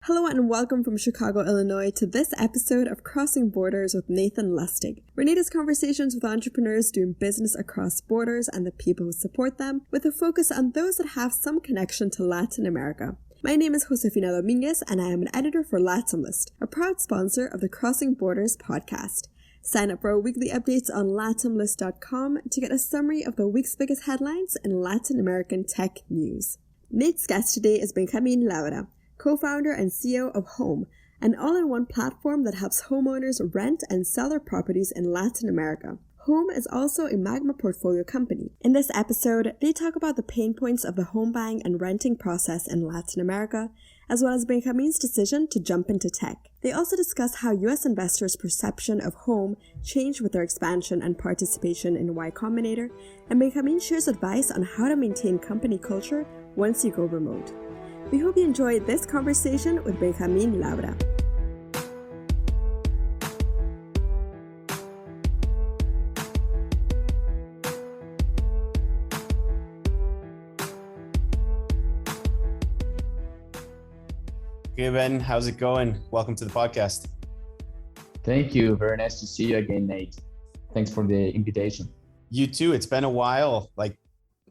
Hello and welcome from Chicago, Illinois to this episode of Crossing Borders with Nathan Lustig. Reneda's conversations with entrepreneurs doing business across borders and the people who support them, with a focus on those that have some connection to Latin America. My name is Josefina Dominguez and I am an editor for LatamList, a proud sponsor of the Crossing Borders podcast. Sign up for our weekly updates on LatamList.com to get a summary of the week's biggest headlines in Latin American tech news. Nate's guest today is Benjamin Labra, co-founder and CEO of Houm, an all-in-one platform that helps homeowners rent and sell their properties in Latin America. Houm is also a Magma portfolio company. In this episode, they talk about the pain points of the home buying and renting process in Latin America, as well as Benjamin's decision to jump into tech. They also discuss how US investors' perception of Houm changed with their expansion and participation in Y Combinator, and Benjamin shares advice on how to maintain company culture once you go remote. We hope you enjoyed this conversation with Benjamin Labra. Hey Ben, how's it going? Welcome to the podcast. Thank you. Very nice to see you again, Nate. Thanks for the invitation. You too. It's been a while, like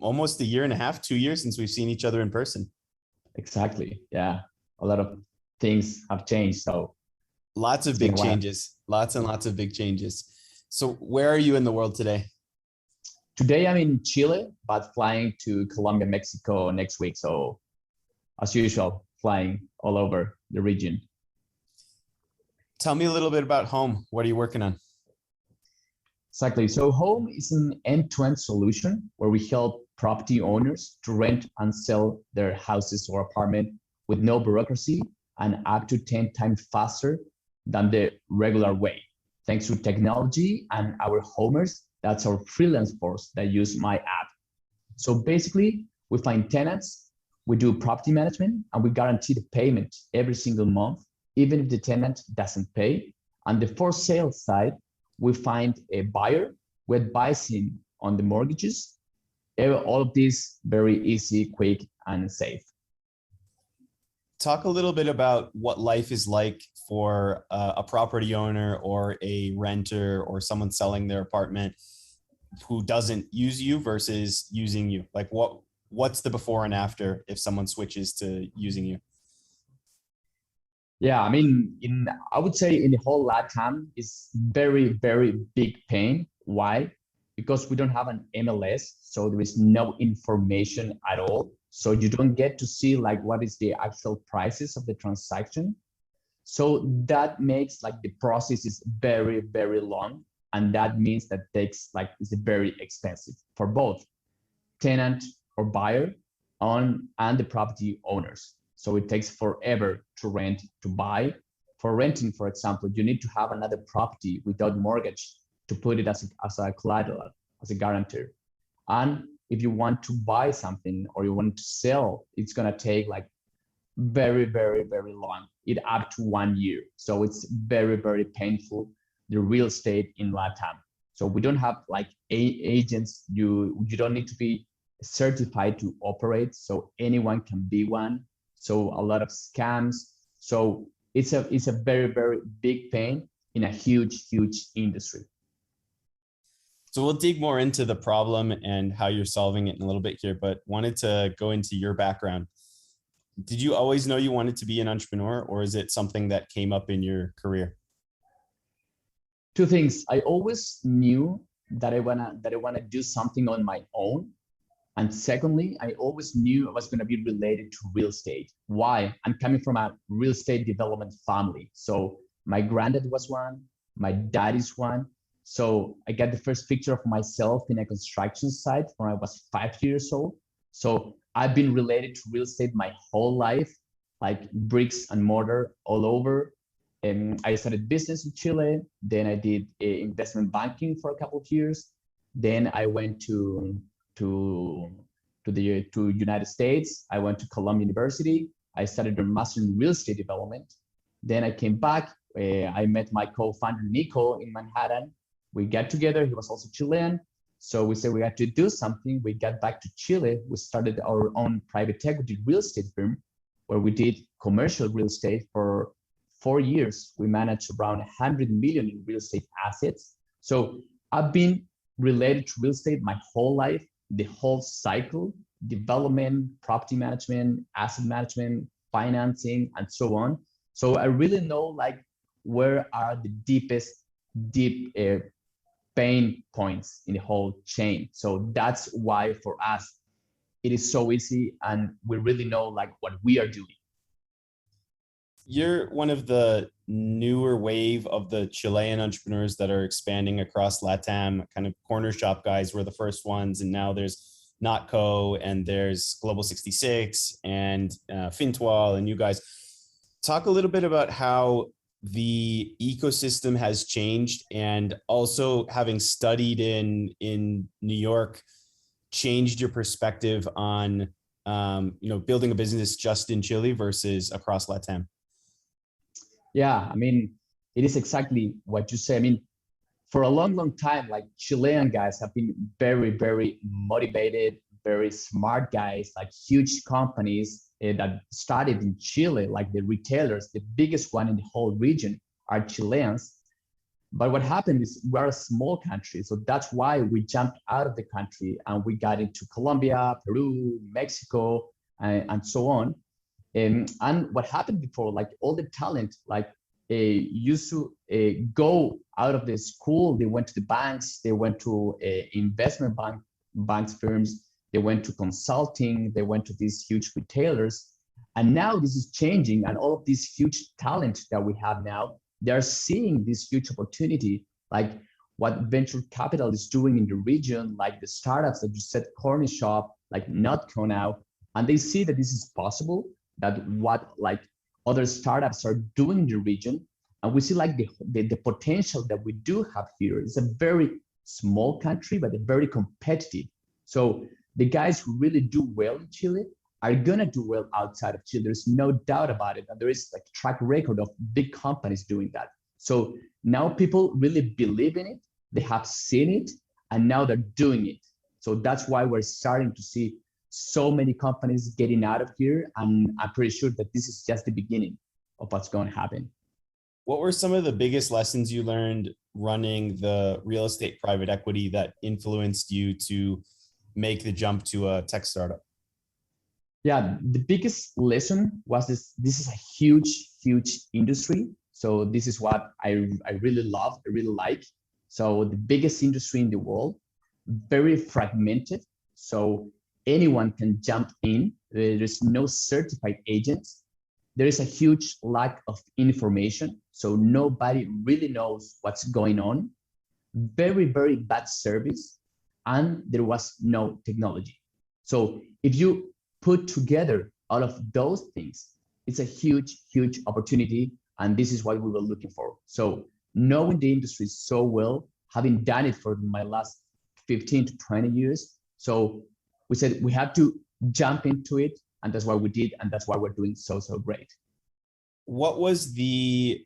almost a year and a half, 2 years since we've seen each other in person. Exactly. Yeah. A lot of things have changed. So lots of big changes, lots and lots of big changes. So where are you in the world today? Today I'm in Chile, but flying to Colombia, Mexico next week. So as usual, flying all over the region. Tell me a little bit about Houm. What are you working on? Exactly. So Houm is an end-to-end solution where we help property owners to rent and sell their houses or apartment with no bureaucracy and up to 10 times faster than the regular way. Thanks to technology and our homers, that's our freelance force that use my app. So basically, we find tenants, we do property management, and we guarantee the payment every single month, even if the tenant doesn't pay. On the for sale side, we find a buyer, we advise him on the mortgages. All of this very easy, quick, and safe. Talk a little bit about what life is like for a property owner or a renter or someone selling their apartment who doesn't use you versus using you. Like what's the before and after if someone switches to using you? Yeah, I mean, I would say in the whole LATAM is very, very big pain. Why? Because we don't have an MLS, so there is no information at all. So you don't get to see like what is the actual prices of the transaction. So that makes like the process is very, very long. And that means that takes like it's very expensive for both tenant or buyer and the property owners. So it takes forever to rent, to buy. For renting, for example, you need to have another property without mortgage to put it as a collateral, as a guarantor. And if you want to buy something or you want to sell, it's gonna take like very, very, very long, it up to 1 year. So it's very, very painful, the real estate in LATAM. So we don't have like agents, you don't need to be certified to operate, so anyone can be one. So a lot of scams. So it's a very, very big pain in a huge, huge industry. So we'll dig more into the problem and how you're solving it in a little bit here, but wanted to go into your background. Did you always know you wanted to be an entrepreneur, or is it something that came up in your career? Two things. I always knew that I wanna do something on my own. And secondly, I always knew I was going to be related to real estate. Why? I'm coming from a real estate development family. So my granddad was one, my dad is one. So I got the first picture of myself in a construction site when I was 5 years old. So I've been related to real estate my whole life, like bricks and mortar all over. And I started business in Chile. Then I did investment banking for a couple of years. Then I went to United States. I went to Columbia University. I studied a master in real estate development. Then I came back. I met my co-founder Nico in Manhattan. We got together. He was also Chilean. So we said we had to do something. We got back to Chile. We started our own private equity real estate firm. where we did commercial real estate for 4 years. We managed around 100 million in real estate assets. So I've been related to real estate my whole life, the whole cycle, development, property management, asset management, financing, and so on. So I really know like where are the deep pain points in the whole chain. So that's why for us, it is so easy and we really know like what we are doing. You're one of the newer wave of the Chilean entrepreneurs that are expanding across LATAM, kind of corner shop guys were the first ones. And now there's Notco and there's Global 66 and Fintual and you guys. Talk a little bit about how the ecosystem has changed, and also having studied in New York changed your perspective on building a business just in Chile versus across LATAM. Yeah, I mean, it is exactly what you say. I mean, for a long time, like Chilean guys have been very, very motivated, very smart guys, like huge companies that started in Chile, like the retailers, the biggest one in the whole region are Chileans. But what happened is we're a small country. So that's why we jumped out of the country and we got into Colombia, Peru, Mexico, and so on. And what happened before, like all the talent, like used to go out of the school, they went to the banks, they went to investment banks firms, they went to consulting, they went to these huge retailers. And now this is changing, and all of this huge talent that we have now, they're seeing this huge opportunity, like what venture capital is doing in the region, like the startups that you said, Corner Shop, like Notco now, and they see that this is possible, that what like other startups are doing in the region. And we see like the potential that we do have here. It's a very small country, but very competitive. So the guys who really do well in Chile are gonna do well outside of Chile. There's no doubt about it. And there is like track record of big companies doing that. So now people really believe in it. They have seen it, and now they're doing it. So that's why we're starting to see so many companies getting out of here. And I'm pretty sure that this is just the beginning of what's going to happen. What were some of the biggest lessons you learned running the real estate private equity that influenced you to make the jump to a tech startup? Yeah, the biggest lesson was this is a huge industry. So this is what I really love, I really like. So the biggest industry in the world, very fragmented. So anyone can jump in. There's no certified agents. There is a huge lack of information. So nobody really knows what's going on. Very, very bad service. And there was no technology. So if you put together all of those things, it's a huge opportunity. And this is what we were looking for. So knowing the industry so well, having done it for my last 15 to 20 years. So we said we have to jump into it, and that's what we did, and that's why we're doing so great. What was the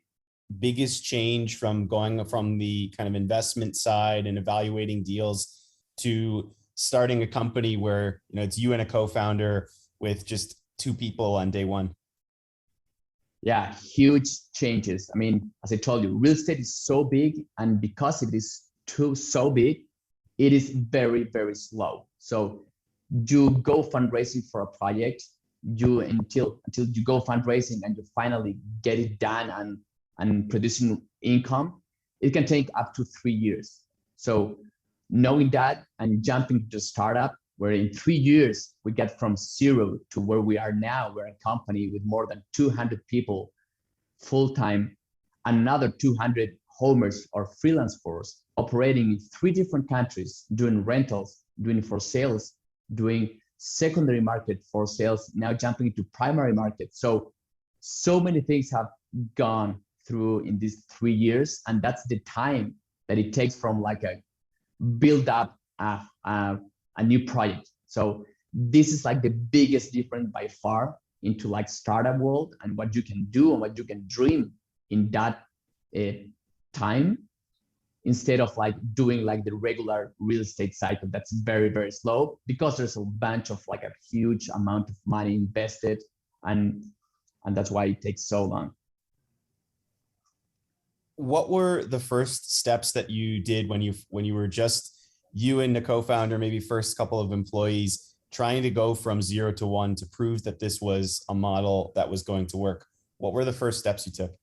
biggest change from going from the kind of investment side and evaluating deals to starting a company where it's you and a co-founder with just two people on day one? Yeah, huge changes. I mean, as I told you, real estate is so big, and because it is so big, it is very slow. So you go fundraising for a project, until you go fundraising and you finally get it done and producing income, it can take up to 3 years. So knowing that and jumping to startup, where in 3 years we get from zero to where we are now, we're a company with more than 200 people full-time, another 200 homers or freelance force operating in 3 different countries, doing rentals, doing for sales, doing secondary market for sales, now jumping into primary market. So many things have gone through in these 3 years, and that's the time that it takes from like a build up a new project. So this is like the biggest difference by far into like startup world and what you can do and what you can dream in that time, instead of like doing like the regular real estate cycle that's very slow, because there's a bunch of like a huge amount of money invested, and And that's why it takes so long. What were the first steps that you did when you were just you and the co-founder, maybe first couple of employees, trying to go from 0 to 1 to prove that this was a model that was going to work? What were the first steps you took?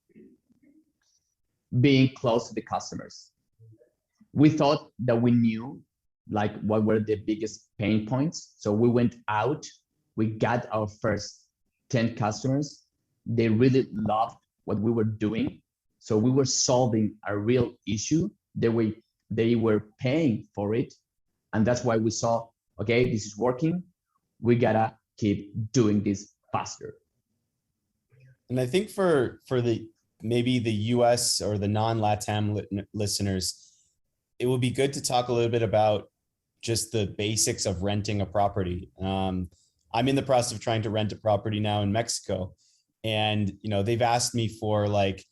Being close to the customers. We thought that we knew like what were the biggest pain points. So we went out, we got our first 10 customers. They really loved what we were doing. So we were solving a real issue. They were paying for it. And that's why we saw, okay, this is working. We gotta keep doing this faster. And I think for the maybe the US or the non-LATAM listeners, it would be good to talk a little bit about just the basics of renting a property. I'm in the process of trying to rent a property now in Mexico. And, you know, they've asked me for like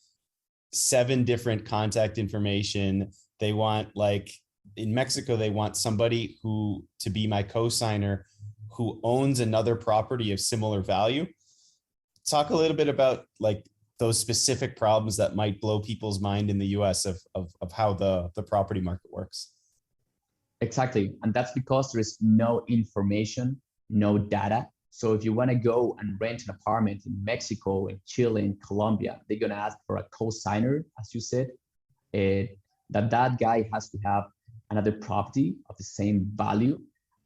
7 different contact information. They want, like, in Mexico, they want somebody who to be my co-signer who owns another property of similar value. Talk a little bit about like those specific problems that might blow people's mind in the US of how the property market works. Exactly. And that's because there is no information, no data. So if you want to go and rent an apartment in Mexico, in Chile, in Colombia, they're going to ask for a co-signer, as you said, that guy has to have another property of the same value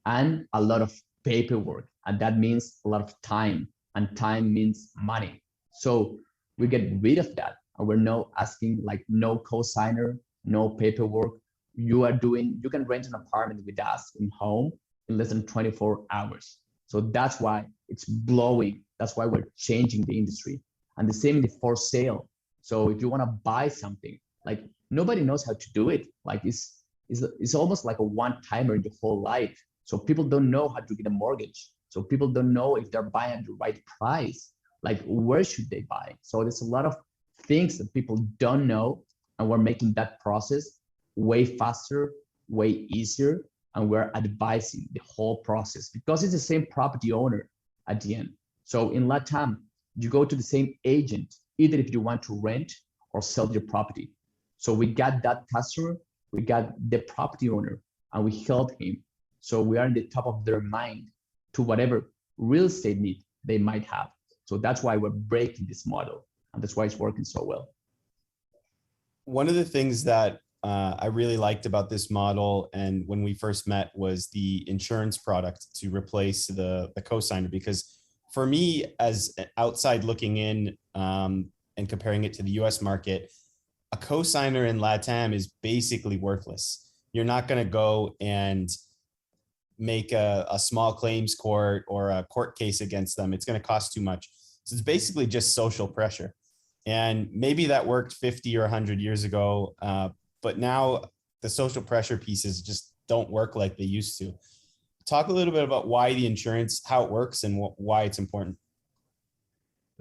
and a lot of paperwork. And that means a lot of time, and time means money. So we get rid of that. And we're now asking like no co-signer, no paperwork. You can rent an apartment with us in Houm in less than 24 hours. So that's why it's blowing. That's why we're changing the industry. And the same in the for sale. So if you want to buy something, like nobody knows how to do it. Like it's almost like a one-timer in your whole life. So people don't know how to get a mortgage. So people don't know if they're buying at the right price. Like where should they buy? So there's a lot of things that people don't know, and we're making that process way faster, way easier, and we're advising the whole process because it's the same property owner at the end. So in LATAM, you go to the same agent, either if you want to rent or sell your property. So we got that customer, we got the property owner, and we helped him. So we are in the top of their mind to whatever real estate need they might have. So that's why we're breaking this model, and that's why it's working so well. One of the things that I really liked about this model, and when we first met, was the insurance product to replace the cosigner. Because for me, as outside looking in and comparing it to the US market, a cosigner in LATAM is basically worthless. You're not going to go and make a small claims court or a court case against them. It's going to cost too much. So it's basically just social pressure. And maybe that worked 50 or 100 years ago. But now the social pressure pieces just don't work like they used to. Talk a little bit about why the insurance, how it works, and why it's important.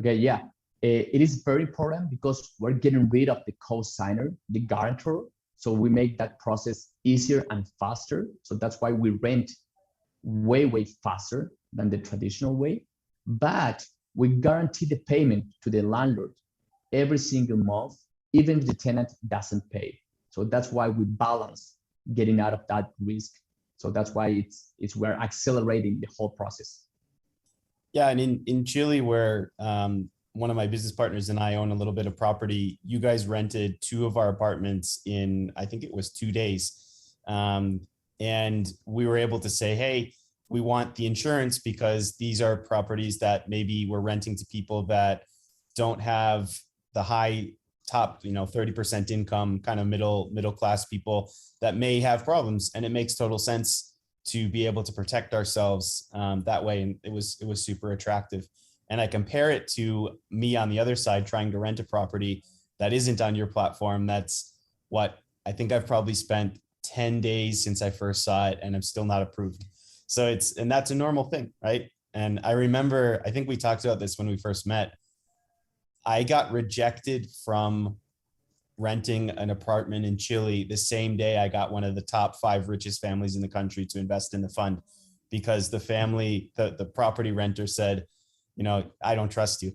Okay, yeah. It is very important because we're getting rid of the co-signer, the guarantor. So we make that process easier and faster. So that's why we rent way, way faster than the traditional way. But we guarantee the payment to the landlord every single month, even if the tenant doesn't pay. So that's why we balance getting out of that risk. So that's why we're accelerating the whole process. Yeah, and in Chile, where one of my business partners and I own a little bit of property, you guys rented 2 of our apartments in, I think it was 2 days. And we were able to say, hey, we want the insurance because these are properties that maybe we're renting to people that don't have the high top, 30% income, kind of middle class people that may have problems. And it makes total sense to be able to protect ourselves that way. And it was super attractive. And I compare it to me on the other side, trying to rent a property that isn't on your platform. That's what I think I've probably spent 10 days since I first saw it, and I'm still not approved. So and that's a normal thing, right? And I remember, I think we talked about this when we first met. I got rejected from renting an apartment in Chile the same day I got one of the top 5 richest families in the country to invest in the fund, because the family, the property renter said, I don't trust you.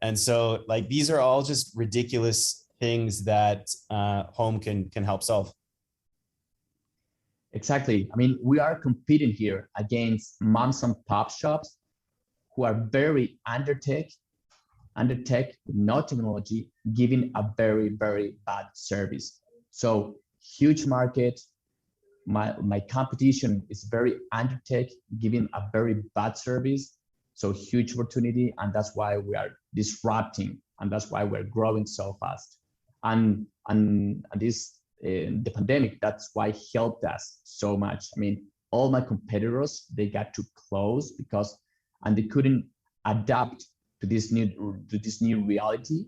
And so like, these are all just ridiculous things that Houm can help solve. Exactly. I mean, we are competing here against moms and pop shops who are very under tech, with no technology, giving a very, very bad service. So huge market. My competition is very under tech, giving a very bad service. So huge opportunity, and that's why we are disrupting, and that's why we're growing so fast. And this the pandemic, that's why helped us so much. I mean, all my competitors, they got to close because, and they couldn't adapt to this new reality.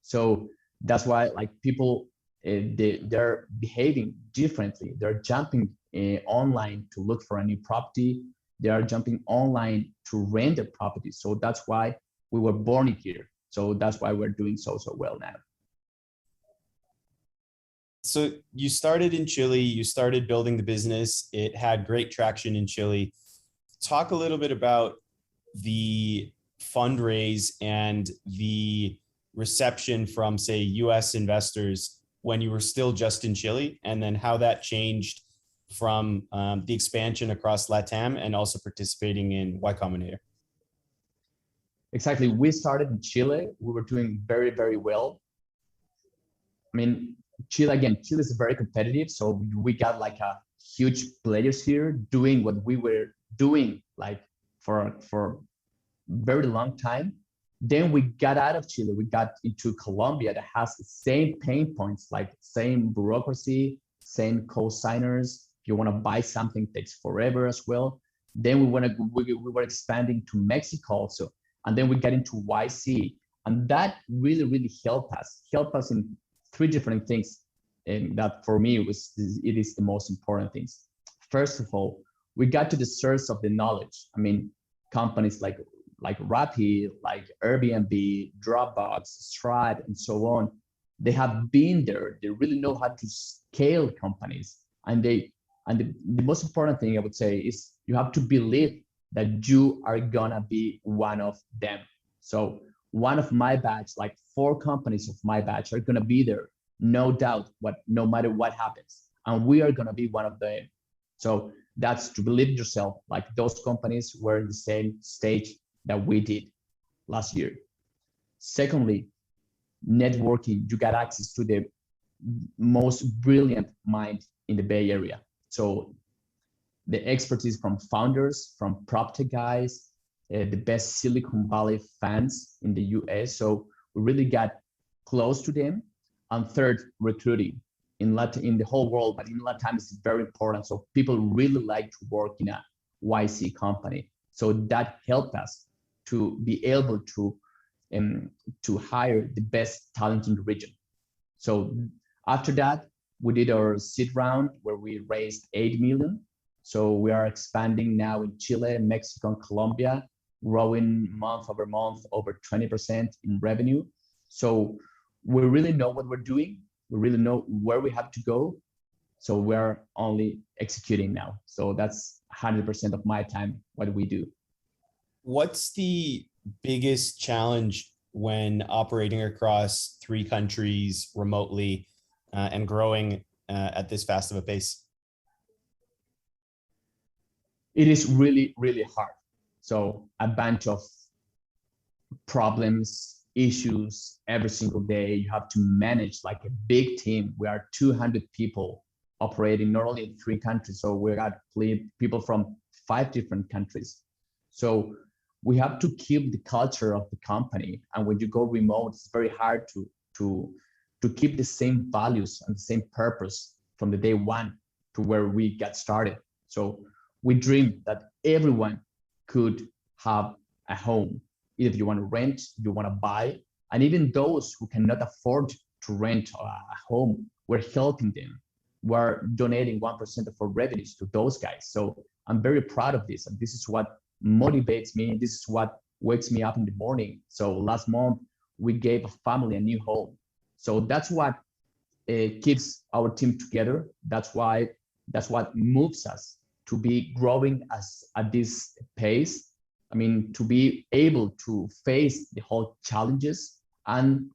So that's why like people, they're behaving differently. They're jumping online to look for a new property. They are jumping online to rent a property. So that's why we were born here. So that's why we're doing so well now. So you started in Chile, you started building the business. It had great traction in Chile. Talk a little bit about the fundraise and the reception from, say, US investors when you were still just in Chile, and then how that changed from the expansion across LATAM and also participating in Y Combinator. Exactly. We started in Chile. We were doing very, very well. I mean, Chile is very competitive. So we got like a huge players here doing what we were doing like for very long time. Then we got out of Chile. We got into Colombia that has the same pain points, like same bureaucracy, same co-signers. If you want to buy something, it takes forever as well. Then we were expanding to Mexico also. And then we got into YC. And that really helped us in three different things. And that for me it is the most important things. First of all, we got to the source of the knowledge. I mean, companies like Rappi, like Airbnb, Dropbox, Stripe, and so on, they have been there. They really know how to scale companies. And the most important thing I would say is you have to believe that you are gonna be one of them. So one of my batch, like 4 companies of my batch are gonna be there, no doubt, no matter what happens. And we are gonna be one of them. So that's to believe in yourself. Like those companies were in the same stage that we did last year. Secondly, networking. You got access to the most brilliant mind in the Bay Area. So the expertise from founders, from Proptech guys, the best Silicon Valley fans in the US. So we really got close to them. And third, recruiting in the whole world, but in LATAM it's very important. So people really like to work in a YC company. So that helped us to be able to hire the best talent in the region. So after that, we did our seed round where we raised 8 million. So we are expanding now in Chile, Mexico, and Colombia, growing month over month over 20% in revenue. So we really know what we're doing. We really know where we have to go. So we're only executing now. So that's 100% of my time, what we do. What's the biggest challenge when operating across 3 countries remotely and growing at this fast of a pace? It is really hard. So a bunch of problems, issues every single day. You have to manage like a big team. We are 200 people operating not only in 3 countries. So we got people from 5 different countries. So we have to keep the culture of the company. And when you go remote, it's very hard to keep the same values and the same purpose from the day one to where we got started. So we dream that everyone could have a home. If you want to rent, you want to buy, and even those who cannot afford to rent a home, we're helping them. We're donating 1% of our revenues to those guys. So I'm very proud of this. And this is what motivates me. This is what wakes me up in the morning. So last month, we gave a family a new home. So that's what keeps our team together. That's what moves us to be growing at this pace. I mean, to be able to face the whole challenges, and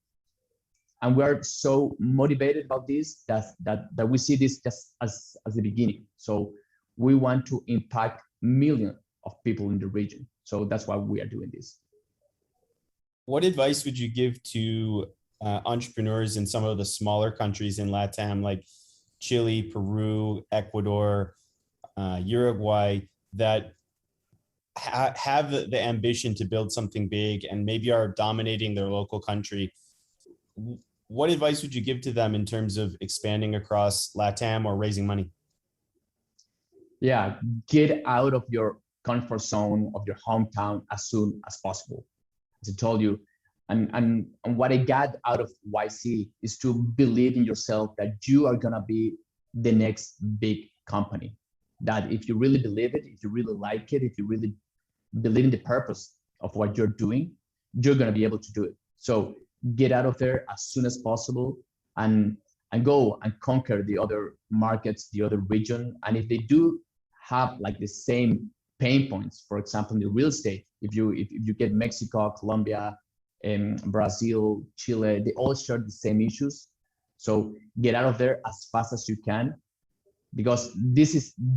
we're so motivated about this that we see this just as the beginning. So we want to impact millions of people in the region. So that's why we are doing this. What advice would you give to entrepreneurs in some of the smaller countries in LATAM, like Chile, Peru, Ecuador, Uruguay, that have the ambition to build something big and maybe are dominating their local country? What advice would you give to them in terms of expanding across LATAM or raising money? Yeah, get out of your comfort zone of your hometown as soon as possible. As I told you, and what I got out of YC is to believe in yourself that you are gonna be the next big company. That if you really believe it, if you really like it, if you really believe in the purpose of what you're doing, you're gonna be able to do it. So get out of there as soon as possible and go and conquer the other markets, the other region. And if they do have like the same pain points, for example, in the real estate, if you get Mexico, Colombia, Brazil, Chile, they all share the same issues. So get out of there as fast as you can, because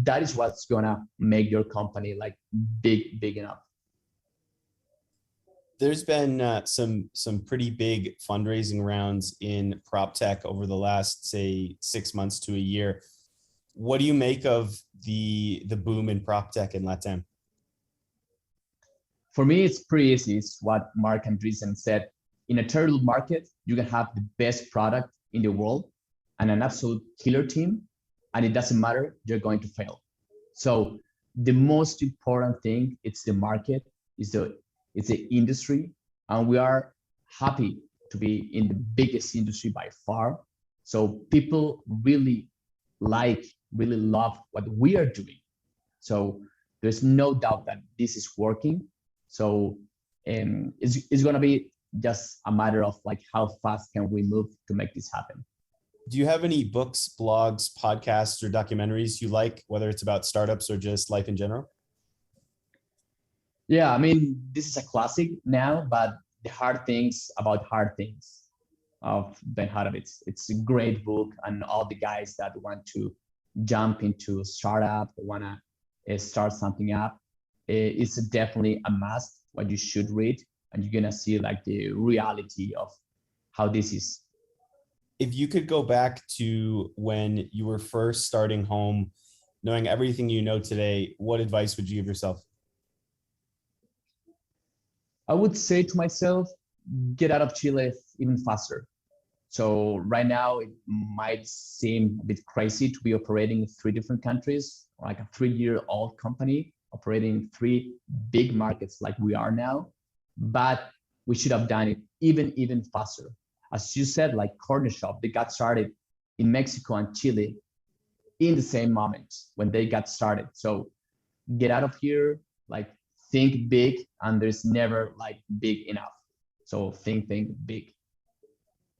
that is what's gonna make your company like big enough. There's been some pretty big fundraising rounds in Proptech over the last, say, 6 months to a year. What do you make of the boom in Proptech in LATAM? For me, it's pretty easy. It's what Mark Andreessen said. In a turtle market, you can have the best product in the world and an absolute killer team, and it doesn't matter, you're going to fail. So the most important thing, it's the market, it's the industry, and we are happy to be in the biggest industry by far. So people really love what we are doing. So there's no doubt that this is working. So it's going to be just a matter of like how fast can we move to make this happen. Do you have any books, blogs, podcasts, or documentaries you like, whether it's about startups or just life in general? Yeah, I mean, this is a classic now, but The Hard Things About Hard Things of Ben Horowitz. It's a great book, and all the guys that want to jump into a startup, want to start something up, it's definitely a must, what you should read, and you're gonna see like the reality of how this is. If you could go back to when you were first starting Houm, knowing everything you know today, what advice would you give yourself? I would say to myself, get out of Chile even faster. So right now it might seem a bit crazy to be operating in 3 different countries, like a 3-year-old company operating in 3 big markets like we are now, but we should have done it even faster. As you said, like Corner Shop, they got started in Mexico and Chile in the same moment when they got started. So get out of here, like think big, and there's never like big enough. So think big.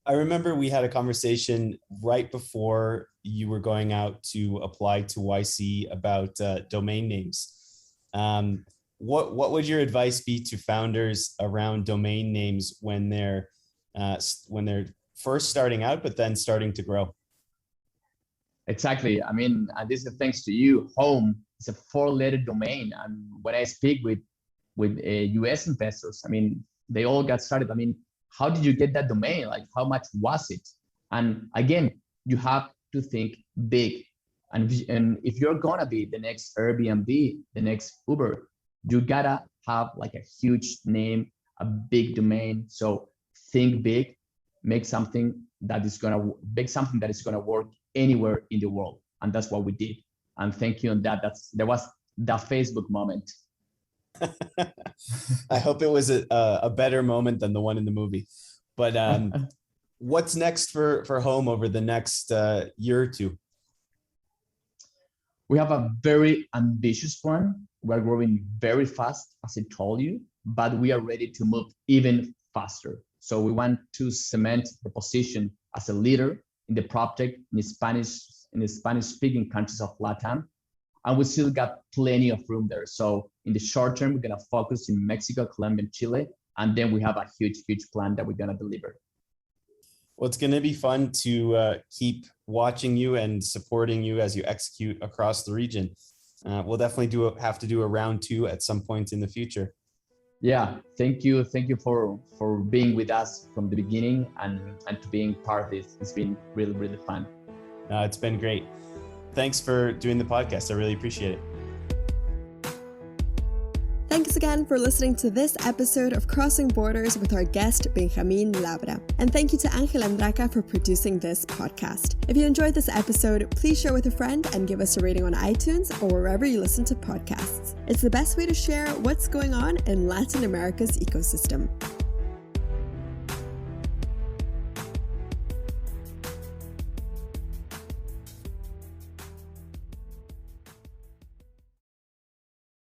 I remember we had a conversation right before you were going out to apply to YC about domain names. What would your advice be to founders around domain names when they're first starting out, but then starting to grow? Exactly. I mean, and this is thanks to you. Houm is a 4-letter domain, and when I speak with US investors, I mean, they all got started. I mean, how did you get that domain? Like, how much was it? And again, you have to think big. And if you're gonna be the next Airbnb, the next Uber, you gotta have like a huge name, a big domain. So think big, make something that is gonna work anywhere in the world. And that's what we did. And thank you on that. There was the Facebook moment. I hope it was a better moment than the one in the movie. But what's next for Houm over the next year or two? We have a very ambitious plan. We're growing very fast, as I told you, but we are ready to move even faster. So we want to cement the position as a leader in the Proptech in the Spanish-speaking countries of LATAM. and we still got plenty of room there. So in the short term, we're going to focus in Mexico, Colombia, and Chile. And then we have a huge plan that we're going to deliver. Well, it's going to be fun to keep watching you and supporting you as you execute across the region. We'll definitely have to do a round 2 at some point in the future. Yeah, thank you for being with us from the beginning and to being part of this. It's been really fun. It's been great. Thanks for doing the podcast. I really appreciate it. Thanks again for listening to this episode of Crossing Borders with our guest, Benjamin Labra. And thank you to Angel Andraca for producing this podcast. If you enjoyed this episode, please share with a friend and give us a rating on iTunes or wherever you listen to podcasts. It's the best way to share what's going on in Latin America's ecosystem.